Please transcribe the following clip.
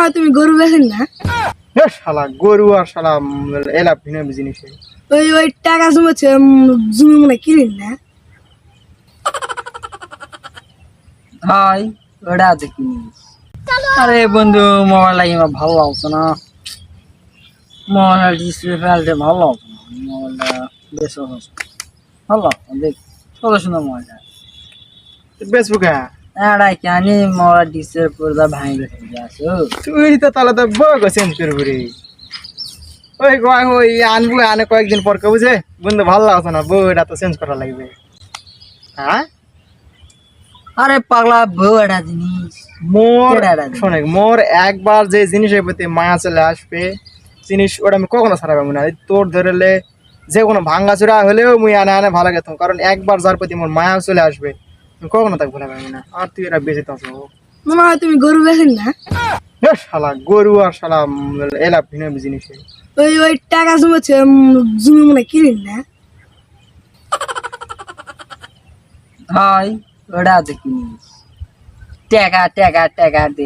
হয় তুমি গরু বেছেন না? শালা গরু আর শালা এলা ভিন্ন জিনিস। ওই টাকা জমেছে জমি মনে কিনেন না? হাই ওটা দেখি। আরে বন্ধু মোবাইল লাগি আমার ভালো লাগছে না, মোবাইল ডিসপ্লে ফেলতে ভালো লাগছে না, মোবাইলটা বেশ ভালো লাগছে দেখ, কত সুন্দর মোবাইলটা। ফেসবুক এটাই কেন মোবাইল ডিসপ্লে পর্দা ভাঙি গেছে আসো। তুই তো তাহলে তো বগ চেঞ্জ করবি রে। ওই আনবো আনে কয়েকদিন পর কে বুঝে বন্ধু ভালো লাগছে না, বউ এটা তো চেঞ্জ করা লাগবে। হ্যাঁ আরে পাগলা বউ একটা জিনিস, মোর কেডা এটা জিনিস? শোনে মোর একবার যে জিনিসের প্রতি মায়া চলে আসবে জিনিস ওটা আমি কখনো ছাড়াবো না। এই তোর ধরলে যে কোনো ভাঙ্গাচুরা হলেও মুই আনে আনে ভালো গেতাম, কারণ একবার যার প্রতি মোর মায়া চলে আসবে আমি কখনো তাকে ভুলে পারবো না। আর তুই এটা বেঁচে থাকো। মনে হয় তুমি গরু বেছেন না? শালা গরু আর শালা এলা ভিন্ন জিনিস। ওই টাকা জমেছে জমি মনে কিনেন না? হাই ওটা দেখি, টাকা টাকা টাকা দে।